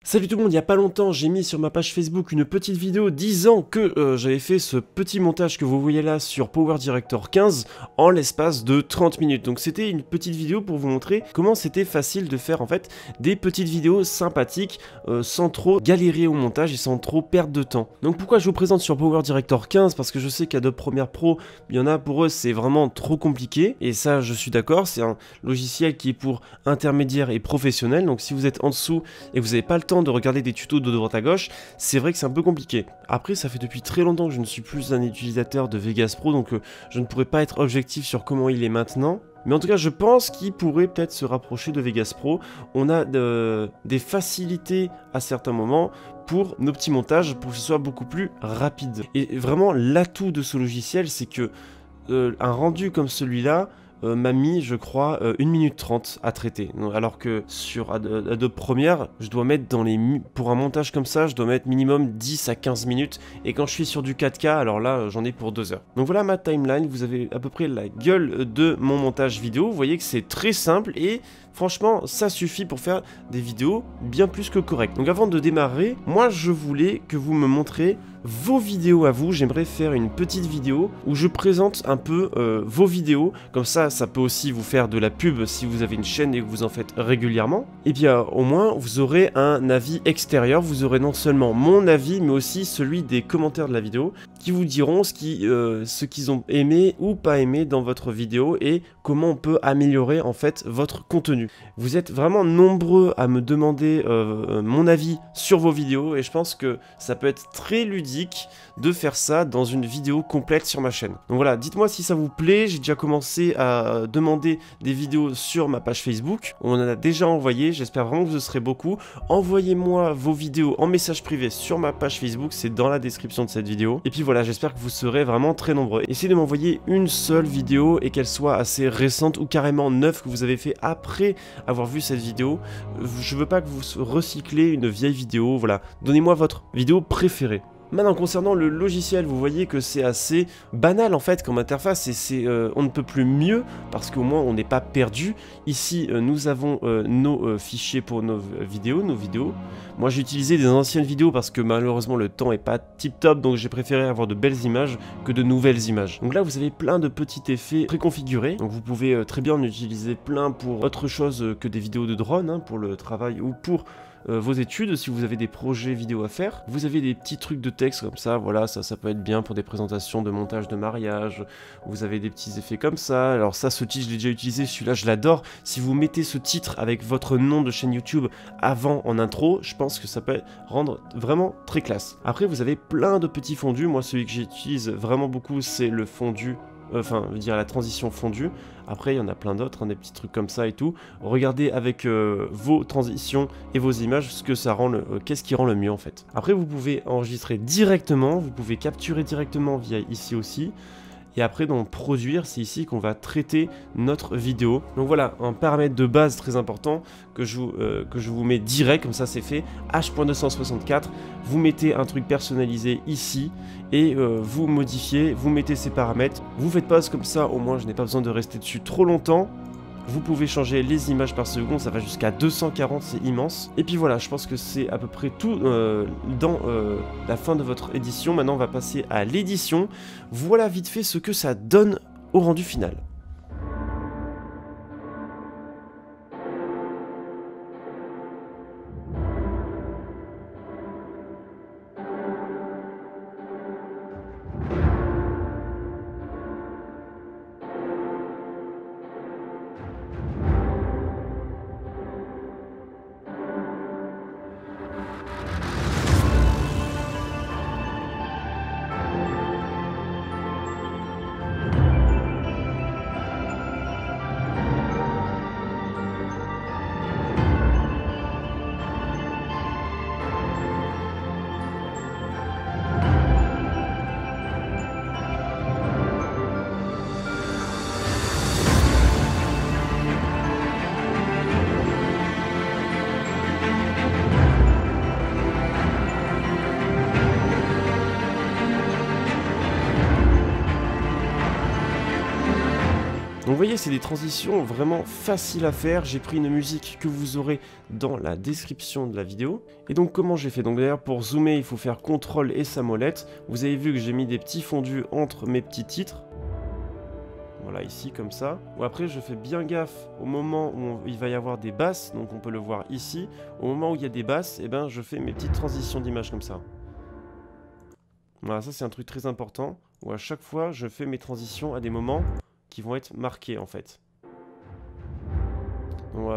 Salut tout le monde, il y a pas longtemps, j'ai mis sur ma page Facebook une petite vidéo disant que j'avais fait ce petit montage que vous voyez là sur Power Director 15 en l'espace de 30 minutes. Donc c'était une petite vidéo pour vous montrer comment c'était facile de faire en fait des petites vidéos sympathiques sans trop galérer au montage et sans trop perdre de temps. Donc pourquoi je vous présente sur Power Director 15? Parce que je sais qu'Adobe Premiere Pro, il y en a pour eux c'est vraiment trop compliqué et ça je suis d'accord, c'est un logiciel qui est pour intermédiaires et professionnels. Donc si vous êtes en dessous et que vous n'avez pas le temps de regarder des tutos de droite à gauche, c'est vrai que c'est un peu compliqué. Après, ça fait depuis très longtemps que je ne suis plus un utilisateur de Vegas Pro, donc je ne pourrais pas être objectif sur comment il est maintenant. Mais en tout cas, je pense qu'il pourrait peut-être se rapprocher de Vegas Pro. On a des facilités à certains moments pour nos petits montages, pour que ce soit beaucoup plus rapide. Et vraiment, l'atout de ce logiciel, c'est que un rendu comme celui-là, m'a mis, je crois, 1 minute 30 à traiter. Alors que sur Adobe Premiere, je dois mettre pour un montage comme ça, je dois mettre minimum 10 à 15 minutes. Et quand je suis sur du 4K, alors là, j'en ai pour 2 heures. Donc voilà ma timeline, vous avez à peu près la gueule de mon montage vidéo. Vous voyez que c'est très simple et franchement, ça suffit pour faire des vidéos bien plus que correctes. Donc avant de démarrer, moi je voulais que vous me montrez vos vidéos à vous. J'aimerais faire une petite vidéo où je présente un peu vos vidéos. Comme ça peut aussi vous faire de la pub si vous avez une chaîne et que vous en faites régulièrement. Et bien au moins, vous aurez un avis extérieur. Vous aurez non seulement mon avis, mais aussi celui des commentaires de la vidéo qui vous diront ce qu'ils ont aimé ou pas aimé dans votre vidéo et comment on peut améliorer en fait votre contenu. Vous êtes vraiment nombreux à me demander mon avis sur vos vidéos et je pense que ça peut être très ludique de faire ça dans une vidéo complète sur ma chaîne. Donc voilà, dites-moi si ça vous plaît. J'ai déjà commencé à demander des vidéos sur ma page Facebook. On en a déjà envoyé, j'espère vraiment que vous serez beaucoup. Envoyez-moi vos vidéos en message privé sur ma page Facebook, c'est dans la description de cette vidéo. Et puis voilà, j'espère que vous serez vraiment très nombreux. Essayez de m'envoyer une seule vidéo et qu'elle soit assez récente ou carrément neuve que vous avez fait après avoir vu cette vidéo. Je veux pas que vous recyclez une vieille vidéo, voilà. Donnez-moi votre vidéo préférée. Maintenant, concernant le logiciel, vous voyez que c'est assez banal en fait comme interface et on ne peut plus mieux parce qu'au moins on n'est pas perdu. Ici, nous avons nos fichiers pour nos vidéos. Moi, j'ai utilisé des anciennes vidéos parce que malheureusement le temps est pas tip top, donc j'ai préféré avoir de belles images que de nouvelles images. Donc là, vous avez plein de petits effets préconfigurés. Donc vous pouvez très bien en utiliser plein pour autre chose que des vidéos de drone, hein, pour le travail ou pour vos études, si vous avez des projets vidéo à faire. Vous avez des petits trucs de texte comme ça, voilà, ça peut être bien pour des présentations de montage de mariage. Vous avez des petits effets comme ça. Alors ça, ce titre, je l'ai déjà utilisé, celui-là, je l'adore. Si vous mettez ce titre avec votre nom de chaîne YouTube avant en intro, je pense que ça peut rendre vraiment très classe. Après, vous avez plein de petits fondus. Moi, celui que j'utilise vraiment beaucoup, c'est le fondu, enfin, je veux dire la transition fondue. Après, il y en a plein d'autres, hein, des petits trucs comme ça et tout. Regardez avec vos transitions et vos images ce que ça rend qu'est-ce qui rend le mieux en fait. Après, vous pouvez enregistrer directement, vous pouvez capturer directement via ici aussi. Et après, dans produire, c'est ici qu'on va traiter notre vidéo. Donc voilà, un paramètre de base très important que je vous mets direct, comme ça c'est fait. H.264, vous mettez un truc personnalisé ici et vous modifiez, vous mettez ces paramètres. Vous faites pause comme ça, au moins je n'ai pas besoin de rester dessus trop longtemps. Vous pouvez changer les images par seconde, ça va jusqu'à 240, c'est immense. Et puis voilà, je pense que c'est à peu près tout dans la fin de votre édition. Maintenant, on va passer à l'édition. Voilà vite fait ce que ça donne au rendu final. Donc vous voyez, c'est des transitions vraiment faciles à faire. J'ai pris une musique que vous aurez dans la description de la vidéo. Et donc comment j'ai fait? Donc d'ailleurs pour zoomer, il faut faire CTRL et sa molette. Vous avez vu que j'ai mis des petits fondus entre mes petits titres. Voilà, ici, comme ça. Ou après, je fais bien gaffe au moment où il va y avoir des basses, donc on peut le voir ici. Au moment où il y a des basses, eh ben, je fais mes petites transitions d'image comme ça. Voilà, ça c'est un truc très important, où à chaque fois, je fais mes transitions à des moments qui vont être marqués, en fait. Donc,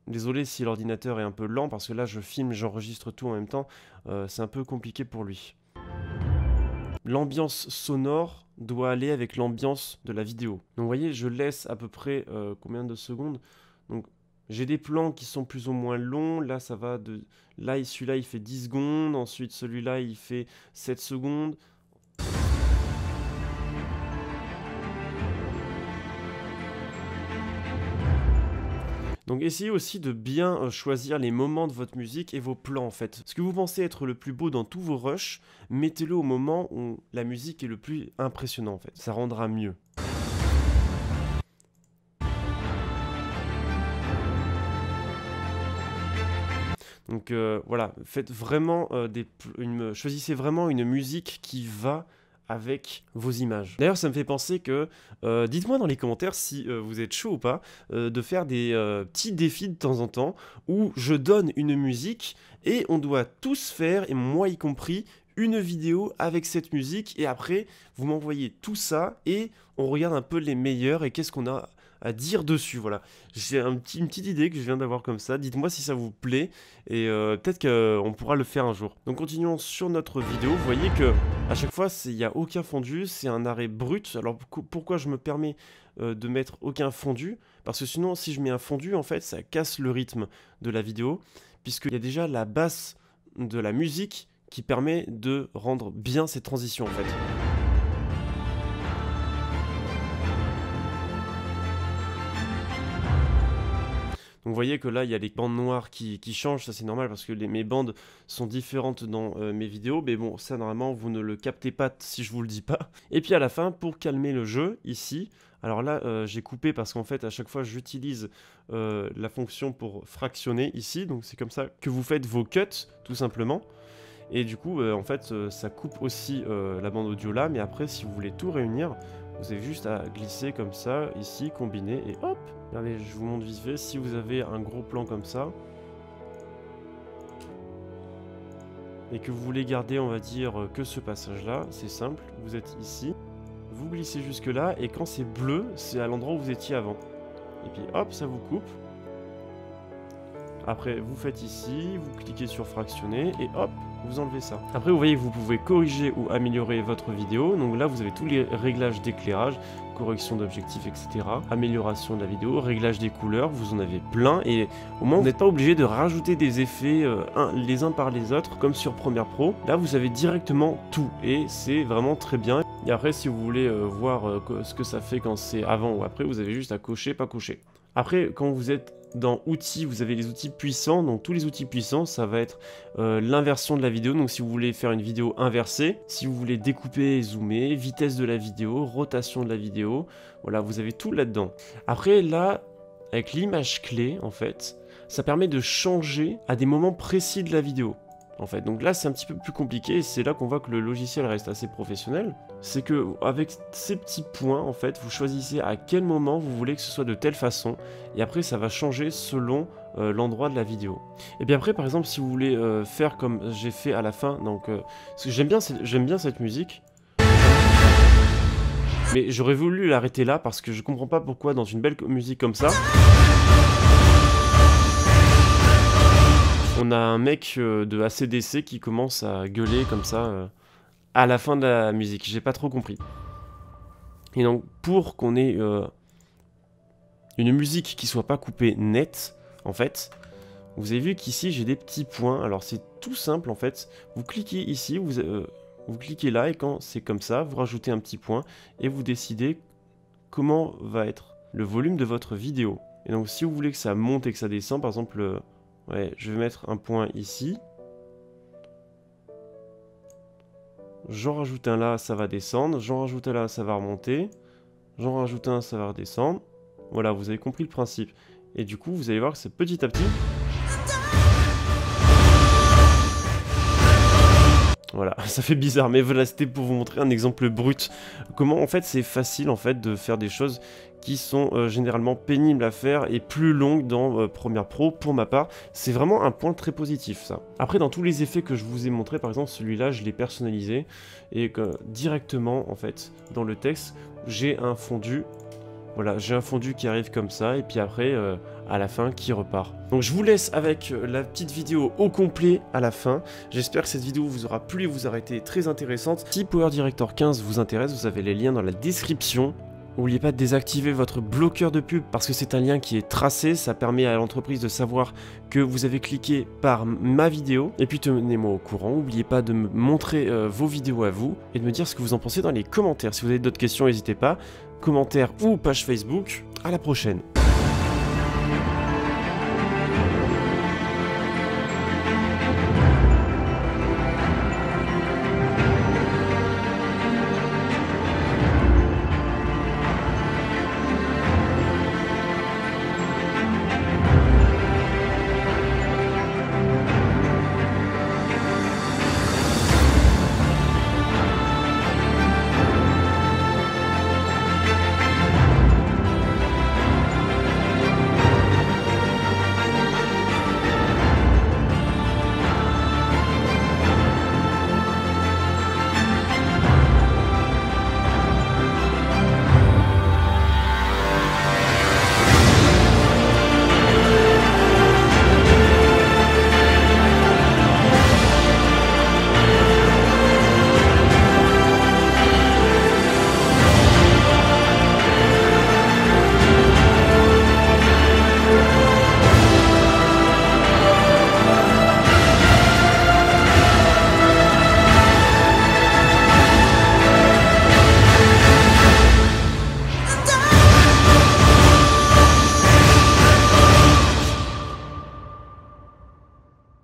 désolé si l'ordinateur est un peu lent, parce que là, je filme, j'enregistre tout en même temps. C'est un peu compliqué pour lui. L'ambiance sonore doit aller avec l'ambiance de la vidéo. Donc vous voyez, je laisse à peu près combien de secondes? Donc j'ai des plans qui sont plus ou moins longs. Là, ça va de... Là, celui-là, il fait 10 secondes. Ensuite, celui-là, il fait 7 secondes. Donc essayez aussi de bien choisir les moments de votre musique et vos plans en fait. Ce que vous pensez être le plus beau dans tous vos rushs, mettez-le au moment où la musique est le plus impressionnant en fait. Ça rendra mieux. Donc voilà, faites vraiment choisissez vraiment une musique qui va avec vos images. D'ailleurs, ça me fait penser que, dites-moi dans les commentaires si vous êtes chaud ou pas, de faire des petits défis de temps en temps, où je donne une musique, et on doit tous faire, et moi y compris, une vidéo avec cette musique, et après, vous m'envoyez tout ça, et on regarde un peu les meilleurs, et qu'est-ce qu'on a à dire dessus, voilà. J'ai une petite idée que je viens d'avoir comme ça, dites-moi si ça vous plaît, et peut-être qu'on pourra le faire un jour. Donc continuons sur notre vidéo, vous voyez que à chaque fois, il n'y a aucun fondu, c'est un arrêt brut. Alors pourquoi je me permets de mettre aucun fondu? Parce que sinon, si je mets un fondu, en fait, ça casse le rythme de la vidéo, puisqu'il y a déjà la basse de la musique qui permet de rendre bien ces transitions, en fait. Donc vous voyez que là, il y a les bandes noires qui changent, ça c'est normal parce que mes bandes sont différentes dans mes vidéos, mais bon, ça normalement, vous ne le captez pas si je vous le dis pas. Et puis à la fin, pour calmer le jeu, ici, alors là, j'ai coupé parce qu'en fait, à chaque fois, j'utilise la fonction pour fractionner ici, donc c'est comme ça que vous faites vos cuts, tout simplement. Et du coup, en fait, ça coupe aussi la bande audio là, mais après, si vous voulez tout réunir, vous avez juste à glisser comme ça, ici, combiner, et hop! Regardez, je vous montre vite fait, si vous avez un gros plan comme ça, et que vous voulez garder, on va dire, que ce passage-là, c'est simple, vous êtes ici, vous glissez jusque là, et quand c'est bleu, c'est à l'endroit où vous étiez avant. Et puis hop, ça vous coupe. Après, vous faites ici, vous cliquez sur fractionner, et hop, vous enlevez ça. Après, vous voyez que vous pouvez corriger ou améliorer votre vidéo. Donc là, vous avez tous les réglages d'éclairage, correction d'objectifs, etc. Amélioration de la vidéo, réglage des couleurs, vous en avez plein. Et au moins, vous n'êtes pas obligé de rajouter des effets les uns par les autres, comme sur Premiere Pro. Là, vous avez directement tout, et c'est vraiment très bien. Et après, si vous voulez voir ce que ça fait quand c'est avant ou après, vous avez juste à cocher, pas cocher. Après, quand vous êtes dans outils, vous avez les outils puissants. Donc tous les outils puissants, ça va être l'inversion de la vidéo. Donc si vous voulez faire une vidéo inversée, si vous voulez découper et zoomer, vitesse de la vidéo, rotation de la vidéo, voilà, vous avez tout là-dedans. Après, là, avec l'image clé, en fait, ça permet de changer à des moments précis de la vidéo. En fait, donc là c'est un petit peu plus compliqué et c'est là qu'on voit que le logiciel reste assez professionnel. C'est que avec ces petits points, en fait, vous choisissez à quel moment vous voulez que ce soit de telle façon et après ça va changer selon l'endroit de la vidéo. Et bien après, par exemple, si vous voulez faire comme j'ai fait à la fin, donc parce que j'aime bien cette musique. Mais j'aurais voulu l'arrêter là parce que je comprends pas pourquoi dans une belle musique comme ça. On a un mec de ACDC qui commence à gueuler comme ça à la fin de la musique. J'ai pas trop compris. Et donc, pour qu'on ait une musique qui soit pas coupée net, en fait, vous avez vu qu'ici j'ai des petits points. Alors, c'est tout simple en fait. Vous cliquez ici, vous cliquez là, et quand c'est comme ça, vous rajoutez un petit point et vous décidez comment va être le volume de votre vidéo. Et donc, si vous voulez que ça monte et que ça descend, par exemple. Ouais, je vais mettre un point ici. J'en rajoute un là, ça va descendre. J'en rajoute un là, ça va remonter. j'en rajoute un, ça va redescendre. Voilà, vous avez compris le principe. Et du coup, vous allez voir que c'est petit à petit... Voilà, ça fait bizarre, mais voilà, c'était pour vous montrer un exemple brut. Comment, en fait, c'est facile, en fait, de faire des choses qui sont généralement pénibles à faire et plus longues dans Premiere Pro, pour ma part. C'est vraiment un point très positif, ça. Après, dans tous les effets que je vous ai montrés, par exemple, celui-là, je l'ai personnalisé, et directement, en fait, dans le texte, j'ai un fondu. Voilà, j'ai un fondu qui arrive comme ça, et puis après, à la fin, qui repart. Donc je vous laisse avec la petite vidéo au complet à la fin. J'espère que cette vidéo vous aura plu et vous aura été très intéressante. Si Power Director 15 vous intéresse, vous avez les liens dans la description. N'oubliez pas de désactiver votre bloqueur de pub parce que c'est un lien qui est tracé, ça permet à l'entreprise de savoir que vous avez cliqué par ma vidéo. Et puis tenez-moi au courant, n'oubliez pas de me montrer vos vidéos à vous et de me dire ce que vous en pensez dans les commentaires. Si vous avez d'autres questions, n'hésitez pas. Commentaires ou page Facebook. À la prochaine.